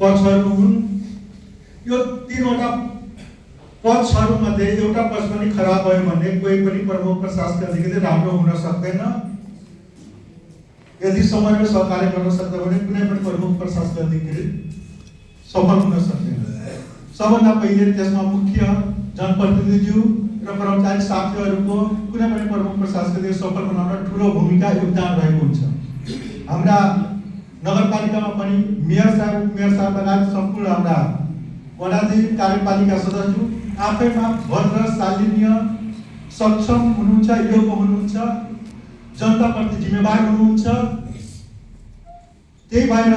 पक्षहरू हुन्। यो तीनवटा पक्षहरूमध्ये एउटा पक्ष पनि खराब भयो भने कोही पनि प्रमुख प्रशासक अधिकारी राम्रो हुन सक्दैन। यदि समयमा सहकार्य गर्न सक्दैन भने कुनै पनि प्रमुख प्रशासक अधिकारी सफल हुन सक्दैन। सबभन्दा पहिले त्यसमा मुख्य जनप्रतिनिधिज्यू र कर्मचारी साथीहरूको कुनै पनि प्रमुख प्रशासकले सफल बनाउन ठुलो भूमिका योगदान रहेको हुन्छ। हाम्रा नगरपालिकामा पनि मेयर साहब लगायत सम्पूर्ण हाम्रा वडाधिकारी कार्यपालिका सदस्य आफैमा भद्र, शालीन, सक्षम हुनुहुन्छ, योग्य हुनुहुन्छ, जनताप्रति जिम्मेवार हुनुहुन्छ। त्यही भएर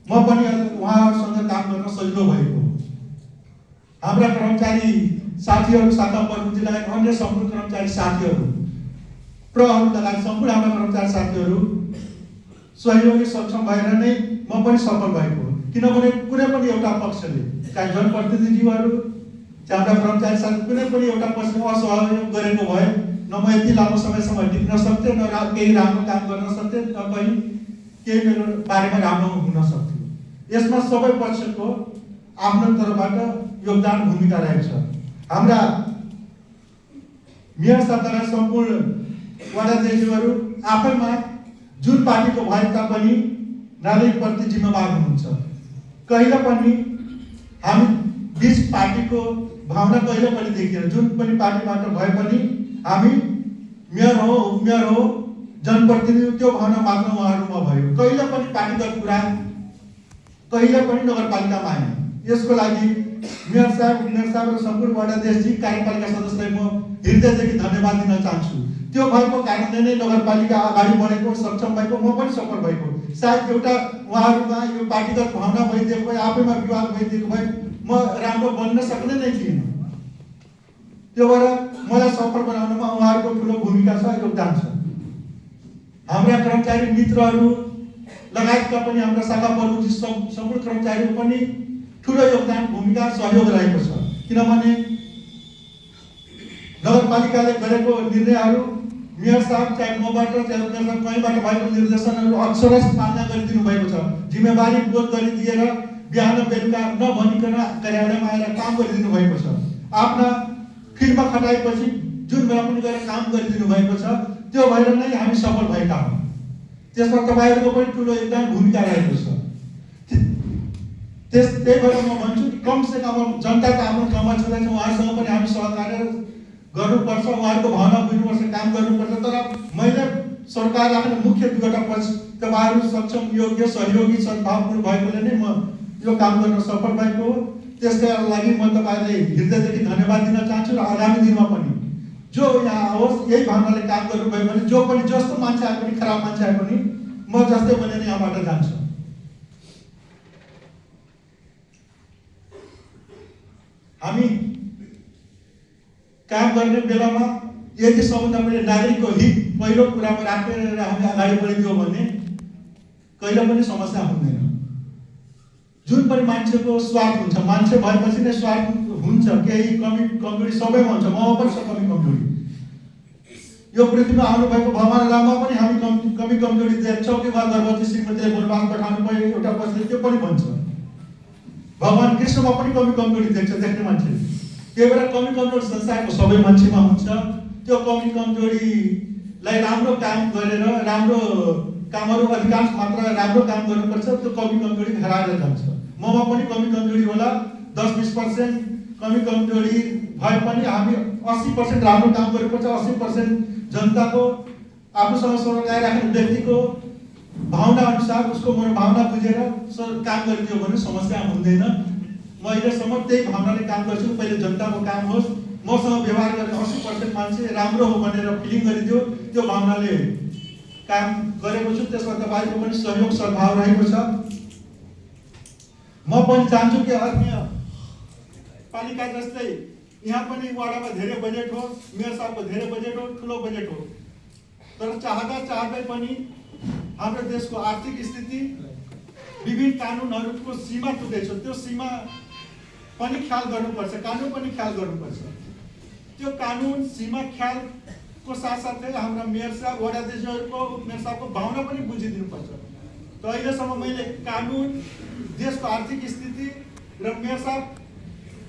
म पनि उहाँहरूसँग काम गर्न सजिलो भएको। हाम्रा कर्मचारी साथीहरू, शाखा प्रमुख लगायत अन्य सम्पूर्ण कर्मचारी साथीहरू, प्रहरी लगायत सम्पूर्ण हाम्रा कर्मचारी साथीहरू सहयोगी सक्षम भएर नै म पनि सफल भएको। किनभने कुनै पनि एउटा पक्षले, चाहे जनप्रतिनिधिहरू चाहे हाम्रा कर्मचारी साथी, कुनै पनि एउटा पक्षले असहयोग गरेको भए न म यति लामो समयसम्म टिक्न सक्थेँ, न केही राम्रो काम गर्न सक्थेँ, न कहीँ केही मेरो बारेमा राम्रो हुन सक्थ्यो। यसमा सबै पक्षको आफ्नो तर्फबाट योगदान भूमिका रहेको छ। हाम्रा मेयर साहब सम्पूर्ण वडाध्यक्षहरू आफैमा जुन पार्टीको भए तापनि नागरिकप्रति जिम्मेवार हुनुहुन्छ। कहिले पनि हामी बीच पार्टीको भावना कहिले पनि देखिएन। जुन पनि पार्टीबाट भए पनि हामी मेयर हो, उपमेयर हो, जनप्रतिनिधि, त्यो भावना मात्र उहाँहरूमा भयो। कहिले पनि पार्टीगत कुरा कहिले पनि नगरपालिकामा आएन। यसको लागि मेयर साहब, उपमेयर साहब र सम्पूर्ण वडाध्यक्षजी, कार्यपालिका सदस्यलाई म हृदयदेखि धन्यवाद दिन चाहन्छु। त्यो भएको कारणले नै नगरपालिका अगाडि बढेको, सक्षम भएको, म पनि सफल भएको। सायद एउटा उहाँहरूमा यो पार्टीगत भावना भइदिएको भए, आफैमा विवाद भइदिएको भए म राम्रो बन्न सक्ने नै थिएन। त्यो भएर मलाई सफल बनाउनमा उहाँहरूको ठुलो भूमिका छ, योगदान छ। हाम्रा कर्मचारी मित्रहरू लगायतका पनि हाम्रा शाखा प्रमुख सम्पूर्ण कर्मचारीहरू पनि ठुलो योगदान, भूमिका, सहयोग रहेको छ। किनभने नगरपालिकाले गरेको निर्णयहरू मेयर साहब चाहे मबाट चाहे कहीँबाट भएको निर्देशनहरू अक्षरश पालना गरिदिनु भएको छ। जिम्मेवारी बोध गरिदिएर बिहान बेलुका नभनिकन कार्यालयमा आएर काम गरिदिनु भएको छ। आफ्ना फिल्डमा खटाएपछि जुन बेला पनि गएर काम गरिदिनु भएको छ। त्यो भएर नै हामी सफल भएका हौँ। त्यसमा तपाईँहरूको पनि ठुलो योगदान, भूमिका रहेको छ। त्यही भएर म भन्छु कमसे कम जनताको आफ्नो कर्मचारी छ, उहाँहरूसँग पनि हामी सहकार्य गर्नुपर्छ, उहाँहरूको भावना बुझ्नुपर्छ, काम गर्नुपर्छ। तर मैले सरकार राख्ने मुख्य दुईवटा पक्ष तपाईँहरू सक्षम, योग्य, सहयोगी, सद्भावपूर्ण भएकोले नै म यो काम गर्न सफल भएको हो। त्यसका लागि म तपाईँलाई हृदयदेखि धन्यवाद दिन चाहन्छु। र आगामी दिनमा पनि जो यहाँ आओस्, यही भावनाले काम गर्नुभयो भने जो पनि जस्तो मान्छे आए पनि, खराब मान्छे आए पनि म जस्तै बनेर यहाँबाट जान्छु। हामी काम गर्ने बेलामा यदि सबभन्दा पहिले नागरिकको हित पहिलो कुरामा राखेर हामी अगाडि बढिदियो भने कहिले पनि समस्या हुँदैन। जुन पनि मान्छेको स्वार्थ हुन्छ, मान्छे भएपछि नै स्वार्थ हुन्छ, केही कमी कमजोरी सबैमा हुन्छ। म पनि छ कमी कमजोरी। यो पृथ्वीमा आउनुभएको भगवान राममा पनि हामी कमी कमजोरी देख्छौँ कि उहाँ गर्भवती श्रीमतीले वनवास पठाउनु पर्यो, एउटा पक्षले त्यो पनि भन्छ। भगवान कृष्णमा पनि कमी कमजोरी देख्ने मान्छे। त्यही भएर कमी कमजोरी संसारको सबै मान्छेमा हुन्छ। त्यो कमी कमजोरीलाई राम्रो काम गरेर, राम्रो कामहरू अधिकांश मात्रा राम्रो काम गर्नुपर्छ। त्यो कमी कमजोरी हराएर जान्छ। ममा पनि कमी कमजोरी होला, 10-20% कमी कमजोरी भए पनि हामी 80% राम्रो काम गर्नुपर्छ। 80% जनताको आफूसँग सरकार राख्ने व्यक्तिको भावना अनुसार, उसको मनोभावना बुझेर काम गरिदियो भने समस्या हुँदैन। म अहिलेसम्म त्यही भावनाले काम गर्छु। पहिले जनताको काम होस्, मसँग व्यवहार गर्ने 80% मान्छे राम्रो हो भनेर फिलिङ गरिदियो, त्यो भावनाले काम गरेको छु। त्यसमा तपाईँको पनि सहयोग, सद्भाव रहेको छ। म पनि चाहन्छु कि अन्य पालिका जस्तै यहाँ पनि वडामा धेरै बजेट हो, मेयर साहबको धेरै बजेट हो, ठुलो बजेट हो। तर चाहँदै पनि हाम्रो देशको आर्थिक स्थिति, विभिन्न कानुनहरूको सीमा टुटेको छ। त्यो सीमा पनि ख्याल गर्नुपर्छ, कानुन पनि ख्याल गर्नुपर्छ। त्यो कानुन सीमा ख्यालको साथसाथै हाम्रा मेयर साहब, वडाध्यक्षहरूको, मेयर साहबको भावना पनि बुझिदिनुपर्छ। त अहिलेसम्म मैले कानुन देशको आर्थिक स्थिति र मेयर साहब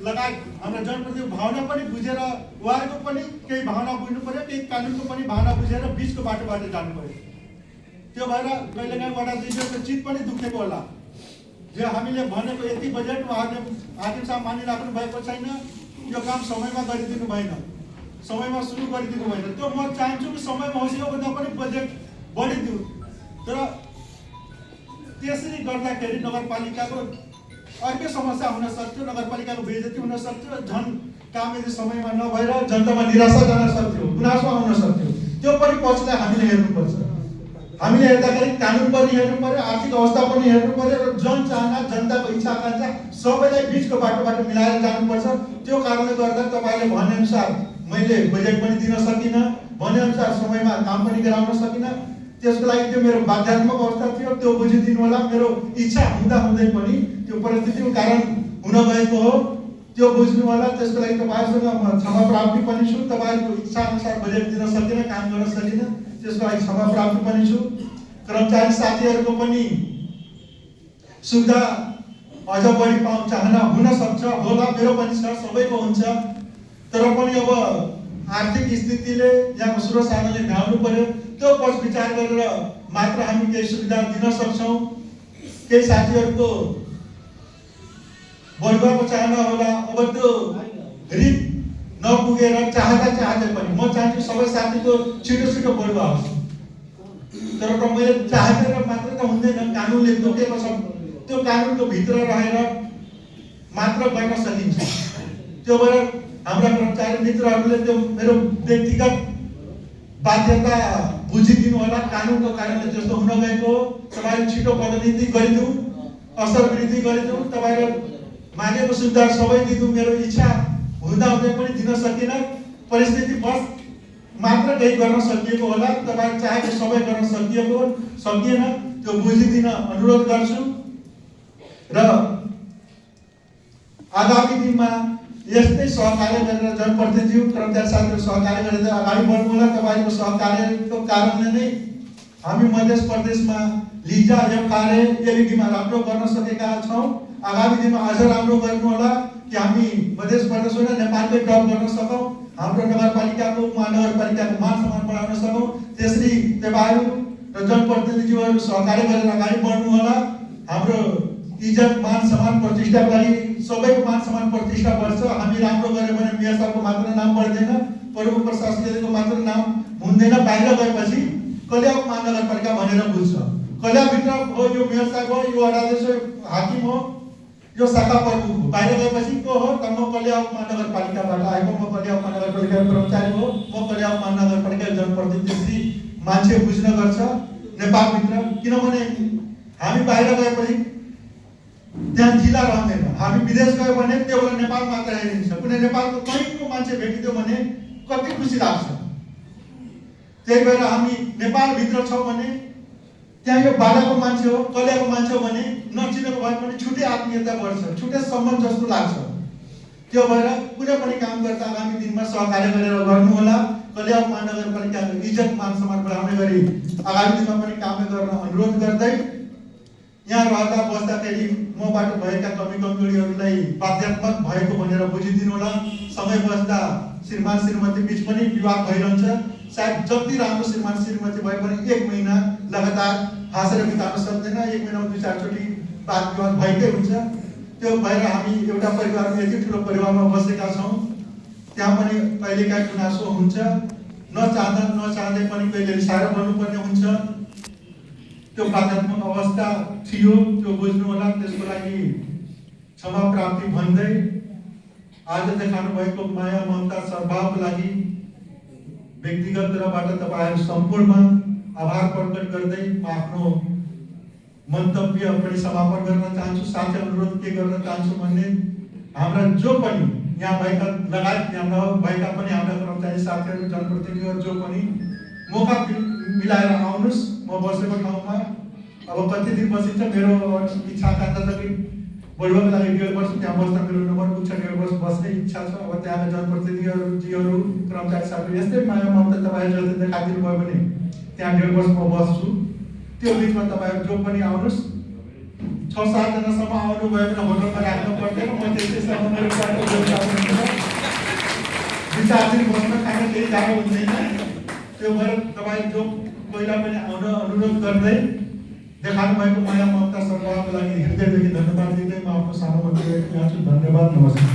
लगायत हाम्रा जनप्रतिनिधि भावना पनि बुझेर उहाँहरूको पनि केही भावना बुझ्नु पर्यो, केही कानुनको पनि भावना बुझेर बिचको बाटोबाट जानु पर्यो। त्यो भएर कहिलेकाहीँ वडा अध्यक्षको चित पनि दुखेको होला। जो हामीले भनेको यति बजेट उहाँहरूले हाकिम साहब मानिराख्नु भएको छैन, यो काम समयमा गरिदिनु भएन, समयमा सुरु गरिदिनु भएन। त्यो म चाहन्छु कि समयमा होस्, योभन्दा पनि बजेट बढिदियो। तर त्यसरी गर्दाखेरि नगरपालिकाको अर्कै समस्या हुन सक्थ्यो, नगरपालिकाको बेइज्जती हुन सक्थ्यो, झन् काम यदि समयमा नभएर जनतामा निराशा जान सक्थ्यो, गुनासो आउन सक्थ्यो। त्यो पनि पक्षलाई हामीले हेर्नुपर्छ। हामीले हेर्दाखेरि कानुन पनि हेर्नु पर्यो, आर्थिक अवस्था पनि हेर्नु पर्यो र जनचाहना, जनताको इच्छा आकांक्षा सबैलाई बिचको बाटोबाट मिलाएर जानुपर्छ। त्यो कारणले गर्दा तपाईँले भनेअनुसार मैले बजेट पनि दिन सकिनँ, भनेअनुसार समयमा काम पनि गराउन सकिनँ। त्यसको लागि त्यो मेरो बाध्यात्मक अवस्था थियो, त्यो बुझिदिनु होला। मेरो इच्छा हुँदा हुँदै पनि त्यो परिस्थितिको कारण हुन गएको हो, त्यो बुझ्नु होला। त्यसको लागि तपाईँसँग म क्षमा प्राप्ति पनि छु। तपाईँको इच्छा अनुसार बजेट दिन सकिनँ, काम गर्न सकिनँ, त्यसको लागि क्षमा प्राप्ति पनि छु। कर्मचारी साथीहरूको पनि सुविधा अझ बढी चाहना हुन सक्छ, होला, मेरो पनि छ, सबैको हुन्छ। तर पनि अब आर्थिक स्थितिले यहाँको स्रोत साधनले भ्याउनु पर्यो। त्यो पक्ष विचार गरेर मात्र हामी केही सुविधा दिन सक्छौँ। केही साथीहरूको बढुवाको चाहना होला, अब त्यो रिट नपुगेर चाहँदै पनि म चाहन्छु सबै साथीको छिटो बढुवा होस्। तर मैले चाहेर मात्र त हुँदैन, कानुनले तोकेको छ। त्यो कानुनको भित्र रहेर मात्र गर्न सकिन्छ। त्यो भएर हाम्रा कर्मचारी मित्रहरूले त्यो मेरो व्यक्तिगत बाध्यता बुझिदिनु होला। कानुनको कारणले त्यस्तो हुन गएको हो। तपाईँले छिटो पदोन्नति गरिदिउँ, असर वृद्धि गरिदिउँ, तपाईँले मागेको सुविधा सबै दिनु। मेरो इच्छा हुँदा हुँदै पनि दिन सकिनँ, परिस्थिति बस मात्र केही गर्न सकिएको होला। तपाईँ चाहेको सबै गर्न सकिएन, त्यो बुझिदिन अनुरोध गर्छु। र आगामी दिनमा यस्तै सहकार्य गरेर जनप्रतिनिधि, कर्मचारी साथीहरू सहकार्य गरेर अगाडि बढ्नु होला। तपाईँको सहकार्यको कारणले नै हामी मध्य प्रदेशमा लिजा कार्य एलइडीमा राम्रो गर्न सकेका छौँ। आगामी दिनमा अझ राम्रो गर्नु होला कि हामी मध्य प्रदेश होइन नेपालकै टप गर्न सकौँ, हाम्रो नगरपालिकाको, महानगरपालिकाको मान सम्मान बढाउन सकौँ। त्यसरी तपाईँहरू र जनप्रतिनिधिहरू सहकार्य गरेर अगाडि बढ्नु होला। हाम्रो इज्जत, मान सम्मान, प्रतिष्ठाको लागि सबैको मान सम्मान प्रतिष्ठा बढ्छ। हामी राम्रो गऱ्यो भने मेयर साहबको मात्र नाम बढ्दैन, प्रमुख प्रशासकको मात्र नाम हुँदैन। बाहिर गएपछि कल्याण महानगरपालिका भनेर बुझ्छ। कल्याणभित्र हो यो मेयर साहब हो, यो वडाध्यक्ष हाकिम हो, यो शाखा प्रमुख हो। बाहिर गएपछि को हो त म कल्याण महानगरपालिकाबाट आएको, म कल्याण महानगरपालिकाको कर्मचारी हो, म कल्याण महानगरपालिका जनप्रतिनिधि मान्छे बुझ्न गर्छ नेपालभित्र। किनभने हामी बाहिर गएपछि त्यहाँ जिल्ला रहँदैन। हामी विदेश गयो भने केवल नेपाल मात्र हेरिन्छ। कुनै नेपालको कहीँको मान्छे भेटिदियो भने कति खुसी लाग्छ। त्यही भएर हामी नेपालभित्र छौँ भने त्यहाँ यो बाडाको मान्छे हो, कल्याणको मान्छे हो भने नचिनेको भए पनि छुट्टै आत्मीयता बढ्छ, छुट्टै सम्बन्ध जस्तो लाग्छ। त्यो भएर कुनै पनि काम गर्दा आगामी दिनमा सहकार्य गरेर गर्नु होला। कल्याण महानगरपालिकाको इज्जत, मान सम्मान बढाउने गरी आगामी दिनमा पनि काम गर्न अनुरोध गर्दै यहाँ रहँदा बस्दाखेरि मबाट भएका कमी कमजोरीहरूलाई बाध्यात्मक भएको भनेर बुझिदिनु होला। समय बस्दा श्रीमान श्रीमती बिच पनि विवाद भइरहन्छ। सायद जति राम्रो श्रीमान श्रीमती भए पनि 1 महिना लगातार हाँसेर बिताउन सक्दैन, 1 महिनामा 2-4 चोटि वाद विवाद भएकै हुन्छ। त्यो भएर हामी एउटा परिवारमा, यति ठुलो परिवारमा बसेका छौँ, त्यहाँ पनि कहिलेकाहीँ गुनासो हुन्छ। नचाहँदै पनि कहिले रिसाएर बन्नुपर्ने हुन्छ। त्यो बाध्यात्मक अवस्था थियो, त्यो बुझ्नु होला। त्यसको लागि क्षमा प्राप्ति भन्दै आज देखाउनु भएको माया, ममता, सद्भावको लागि व्यक्तिगत तर्फबाट तपाईँहरू सम्पूर्ण आभार प्रकट गर्दै म आफ्नो मन्तव्य पनि समापन गर्न चाहन्छु। साथै अनुरोध के गर्न चाहन्छु भने हाम्रा जो पनि यहाँ भएका लगायत यहाँ नभएका पनि हाम्रा कर्मचारी साथीहरू, जनप्रतिनिधिहरू जो पनि मौका मिलाएर आउनुहोस्। म बसेको ठाउँमा अब कति दिन बसिन्छ, मेरो इच्छा आकांक्षा छ कि बढुवाको लागि 1.5 वर्ष त्यहाँ बस्दा मेरो नम्बर पुग्छ, 1.5 वर्ष बस्ने इच्छा छ। अब त्यहाँका जनप्रतिनिधिहरू, कर्मचारी साथीहरू यस्तै माया ममता तपाईँहरू जति देखाइदिनु भयो भने त्यहाँ 1.5 वर्ष म बस्छु। त्यो बिचमा तपाईँहरू जो पनि आउनुहोस्, 6-7 जनासम्म आउनु भयो भने होटलमा राख्नु पर्दैन। म त्यसैसम्म मेरो क्वार्टर व्यवस्था हुन्छ। 2-4 दिन बस्न खान केही गाह्रो हुँदैन। त्यो भएर तपाईँ जो पहिला पनि आउन अनुरोध गर्दै देखाउनु भएको माया ममता सरकारको लागि हृदयदेखि धन्यवाद दिँदै म आफ्नो सानो वक्तव्य यहाँ छु। धन्यवाद, नमस्कार।